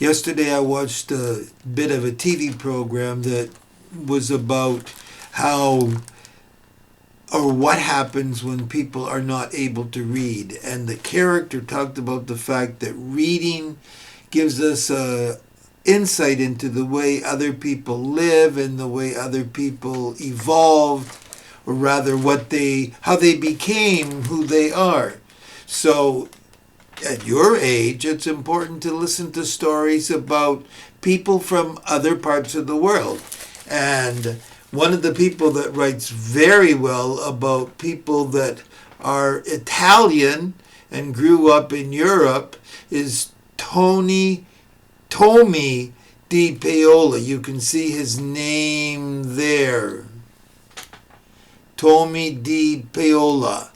Yesterday I watched a bit of a TV program that was about how or what happens when people are not able to read. And the character talked about the fact that reading gives us a insight into the way other people live and the way other people evolved, or rather how they became who they are. So at your age, it's important to listen to stories about people from other parts of the world. And one of the people that writes very well about people that are Italian and grew up in Europe is Tomie DePaola. You can see his name there. Tomie DePaola.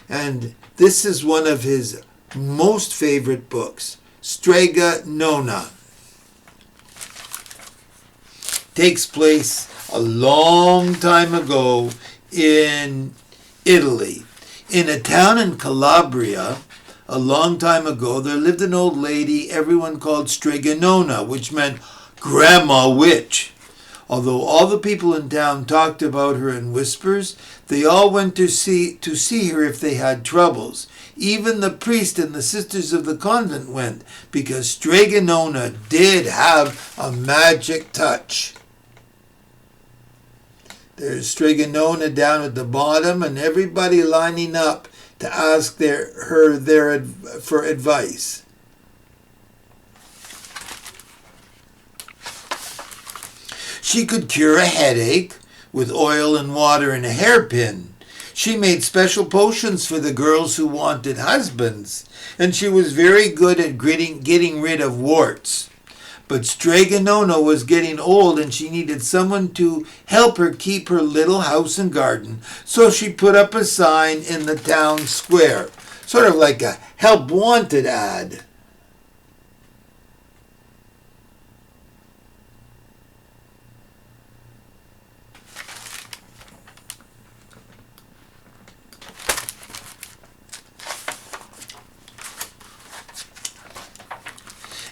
And this is one of his most favorite books, Strega Nona. Takes place a long time ago in Italy. In a town in Calabria, a long time ago, there lived an old lady everyone called Strega Nona, which meant Grandma Witch. Although all the people in town talked about her in whispers, they all went to see her if they had troubles. Even the priest and the sisters of the convent went, because Strega Nona did have a magic touch. There's Strega Nona down at the bottom, and everybody lining up to ask her for advice. She could cure a headache with oil and water and a hairpin. She made special potions for the girls who wanted husbands, and she was very good at getting rid of warts. But Strega Nona was getting old and she needed someone to help her keep her little house and garden, so she put up a sign in the town square, sort of like a help wanted ad.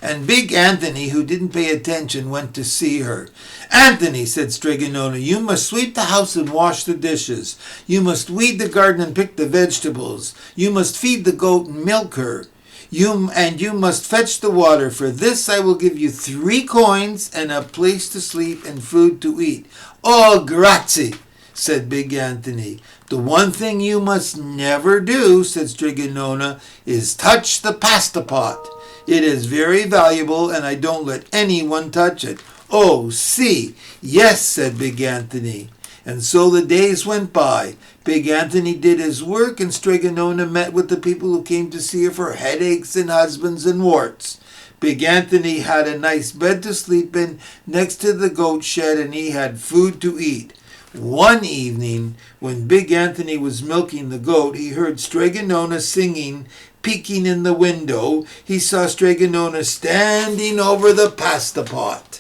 And Big Anthony, who didn't pay attention, went to see her. "Anthony," said Strega Nona, "you must sweep the house and wash the dishes. You must weed the garden and pick the vegetables. You must feed the goat and milk her. You must fetch the water. For this I will give you 3 coins and a place to sleep and food to eat." "Oh, grazie," said Big Anthony. "The one thing you must never do," said Strega Nona, "is touch the pasta pot. It is very valuable, and I don't let anyone touch it." "Oh, see, yes," said Big Anthony. And so the days went by. Big Anthony did his work, and Strega Nona met with the people who came to see her for headaches and husbands and warts. Big Anthony had a nice bed to sleep in next to the goat shed, and he had food to eat. One evening, when Big Anthony was milking the goat, he heard Strega Nona singing. Peeking in the window, he saw Strega Nona standing over the pasta pot.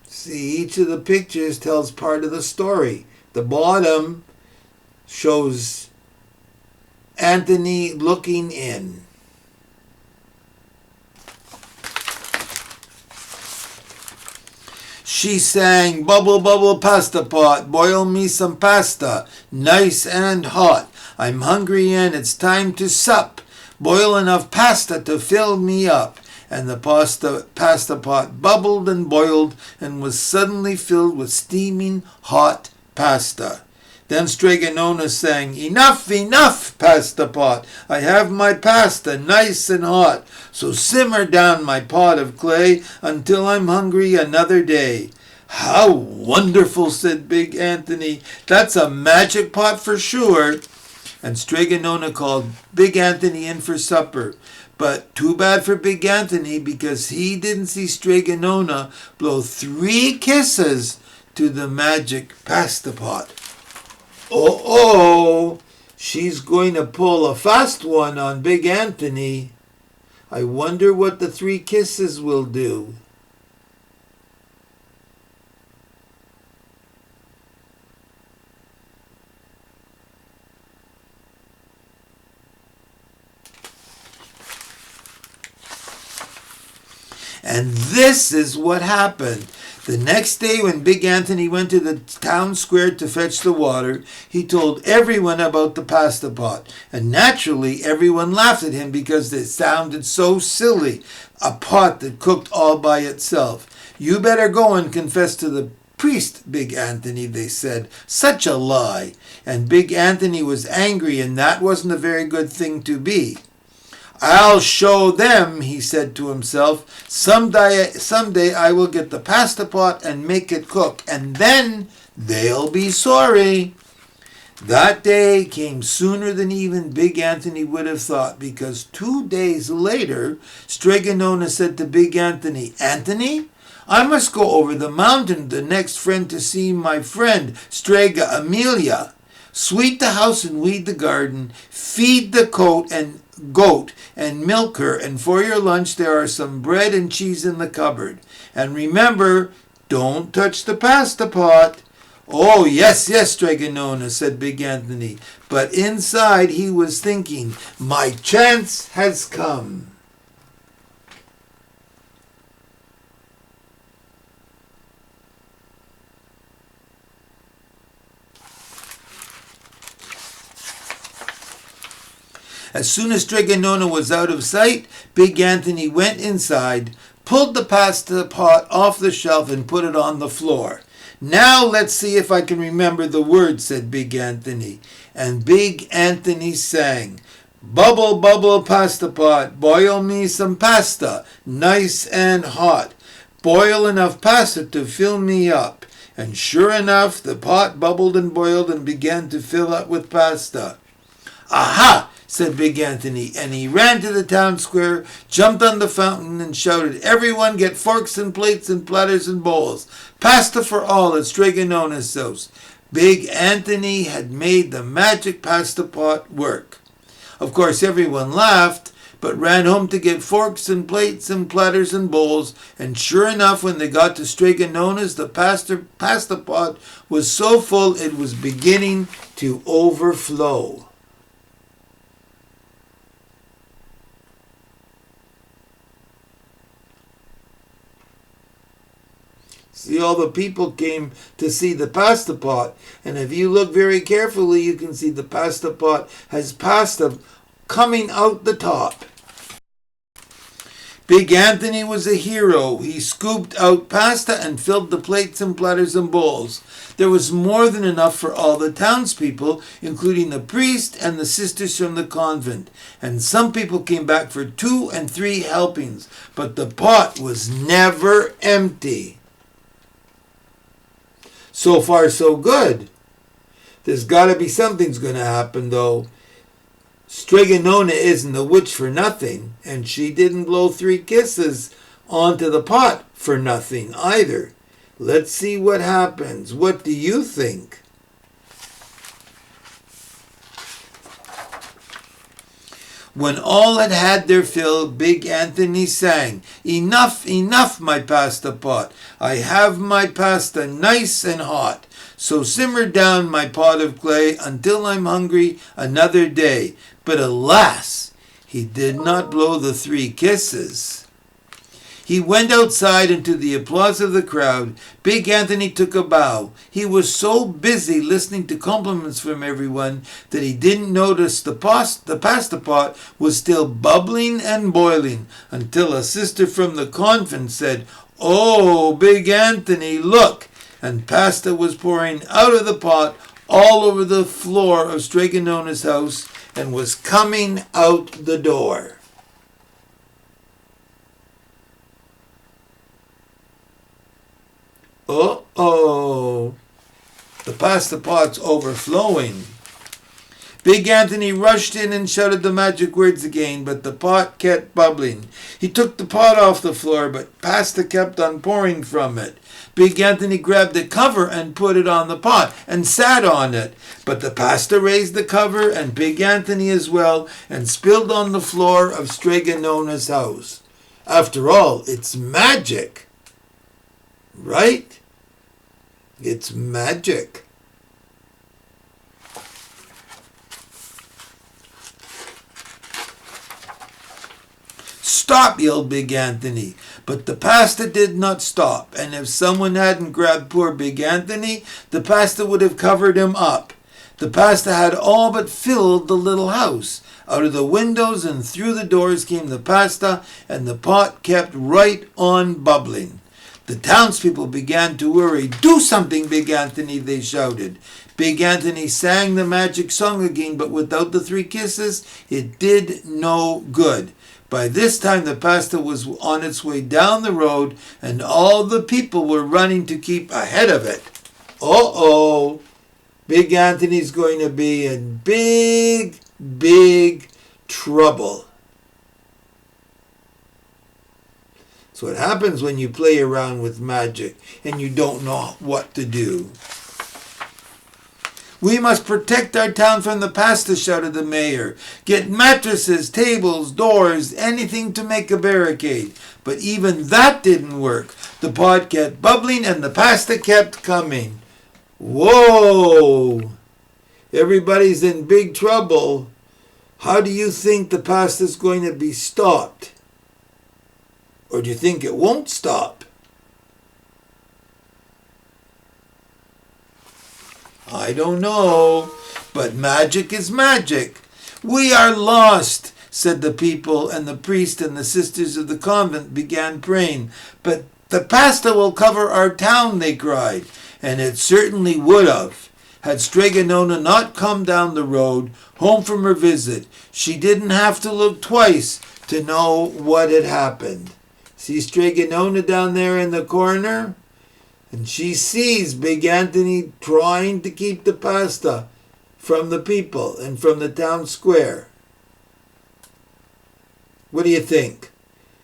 See, each of the pictures tells part of the story. The bottom shows Anthony looking in. She sang, "Bubble, bubble, pasta pot, boil me some pasta, nice and hot. I'm hungry and it's time to sup. Boil enough pasta to fill me up." And the pasta pot bubbled and boiled and was suddenly filled with steaming hot pasta. Then Strega Nona sang, "Enough, enough, pasta pot. I have my pasta nice and hot. So simmer down my pot of clay until I'm hungry another day." "How wonderful," said Big Anthony. "That's a magic pot for sure." And Strega Nona called Big Anthony in for supper. But too bad for Big Anthony, because he didn't see Strega Nona blow 3 kisses to the magic pasta pot. Oh, she's going to pull a fast one on Big Anthony. I wonder what the 3 kisses will do. And this is what happened. The next day when Big Anthony went to the town square to fetch the water, he told everyone about the pasta pot. And naturally, everyone laughed at him because it sounded so silly, a pot that cooked all by itself. You better go and confess to the priest, Big Anthony, they said. Such a lie. And Big Anthony was angry, and that wasn't a very good thing to be. I'll show them, he said to himself. Someday I will get the pasta pot and make it cook, and then they'll be sorry. That day came sooner than even Big Anthony would have thought, because 2 days later, Strega Nona said to Big Anthony, Anthony, I must go over the mountain to the next friend to see my friend, Strega Amelia. Sweep the house and weed the garden, feed the goat and milk her, and for your lunch there are some bread and cheese in the cupboard. And remember, don't touch the pasta pot. Oh, yes, Strega Nona, said Big Anthony, but inside he was thinking, my chance has come. As soon as Strega Nona was out of sight, Big Anthony went inside, pulled the pasta pot off the shelf and put it on the floor. Now let's see if I can remember the words, said Big Anthony. And Big Anthony sang, Bubble, bubble, pasta pot, boil me some pasta, nice and hot. Boil enough pasta to fill me up. And sure enough, the pot bubbled and boiled and began to fill up with pasta. Aha! said Big Anthony, and he ran to the town square, jumped on the fountain, and shouted, Everyone get forks and plates and platters and bowls. Pasta for all at Strega Nona's house. Big Anthony had made the magic pasta pot work. Of course, everyone laughed, but ran home to get forks and plates and platters and bowls, and sure enough, when they got to Strega Nona's, the pasta pot was so full it was beginning to overflow. See, all the people came to see the pasta pot, and if you look very carefully, you can see the pasta pot has pasta coming out the top. Big Anthony was a hero. He scooped out pasta and filled the plates and platters and bowls. There was more than enough for all the townspeople, including the priest and the sisters from the convent. And some people came back for 2 and 3 helpings, but the pot was never empty. So far, so good. There's got to be something's going to happen, though. Strega Nona isn't a witch for nothing, and she didn't blow 3 kisses onto the pot for nothing either. Let's see what happens. What do you think? When all had had their fill, Big Anthony sang, Enough, enough, my pasta pot. I have my pasta nice and hot. So simmer down, my pot of clay, until I'm hungry another day. But alas, he did not blow the 3 kisses. He went outside into the applause of the crowd. Big Anthony took a bow. He was so busy listening to compliments from everyone that he didn't notice the pasta pot was still bubbling and boiling until a sister from the convent said, Oh, Big Anthony, look! And pasta was pouring out of the pot all over the floor of Strega Nona's house and was coming out the door. Uh-oh, the pasta pot's overflowing. Big Anthony rushed in and shouted the magic words again, but the pot kept bubbling. He took the pot off the floor, but pasta kept on pouring from it. Big Anthony grabbed the cover and put it on the pot and sat on it. But the pasta raised the cover, and Big Anthony as well, and spilled on the floor of Strega Nona's house. After all, it's magic. Right? It's magic. Stop, yelled Big Anthony. But the pasta did not stop, and if someone hadn't grabbed poor Big Anthony, the pasta would have covered him up. The pasta had all but filled the little house. Out of the windows and through the doors came the pasta, and the pot kept right on bubbling. The townspeople began to worry. Do something, Big Anthony, they shouted. Big Anthony sang the magic song again, but without the 3 kisses, it did no good. By this time, the pasta was on its way down the road, and all the people were running to keep ahead of it. Uh-oh, Big Anthony's going to be in big, big trouble. So what happens when you play around with magic and you don't know what to do. We must protect our town from the pasta, shouted the mayor. Get mattresses, tables, doors, anything to make a barricade. But even that didn't work. The pot kept bubbling and the pasta kept coming. Whoa! Everybody's in big trouble. How do you think the pasta's going to be stopped? Or do you think it won't stop? I don't know, but magic is magic. We are lost, said the people, and the priest and the sisters of the convent began praying. But the pasta will cover our town, they cried, and it certainly would have. Had Strega Nona not come down the road, home from her visit, she didn't have to look twice to know what had happened. See Strega Nona down there in the corner? And she sees Big Anthony trying to keep the pasta from the people and from the town square. What do you think?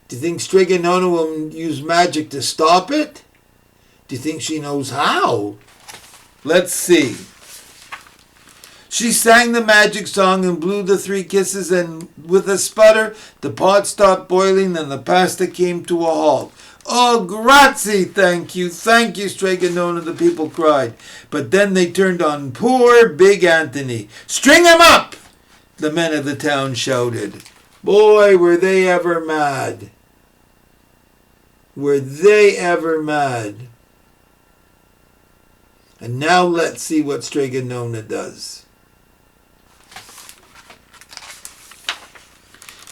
Do you think Strega Nona will use magic to stop it? Do you think she knows how? Let's see. She sang the magic song and blew the 3 kisses, and with a sputter, the pot stopped boiling and the pasta came to a halt. Oh, grazie, thank you, Strega Nona, the people cried. But then they turned on poor Big Anthony. String him up, the men of the town shouted. Boy, were they ever mad. Were they ever mad. And now let's see what Strega Nona does.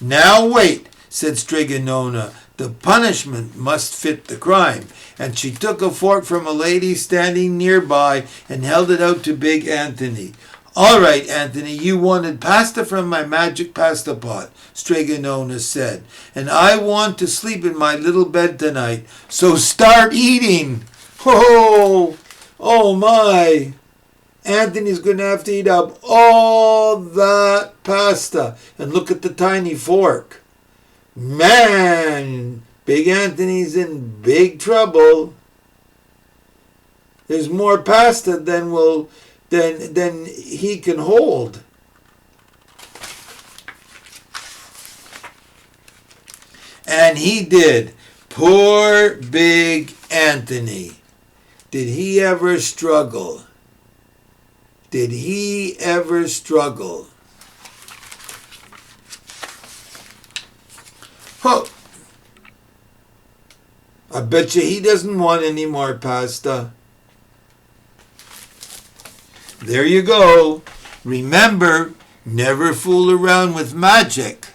Now wait, said Strega Nona. The punishment must fit the crime. And she took a fork from a lady standing nearby and held it out to Big Anthony. All right, Anthony, you wanted pasta from my magic pasta pot, Strega Nona said. And I want to sleep in my little bed tonight. So start eating. Oh my. Anthony's going to have to eat up all that pasta. And look at the tiny fork. Man, Big Anthony's in big trouble. There's more pasta than he can hold. And he did. Poor Big Anthony. Did he ever struggle? Did he ever struggle? Oh, I bet you he doesn't want any more pasta. There you go. Remember, never fool around with magic.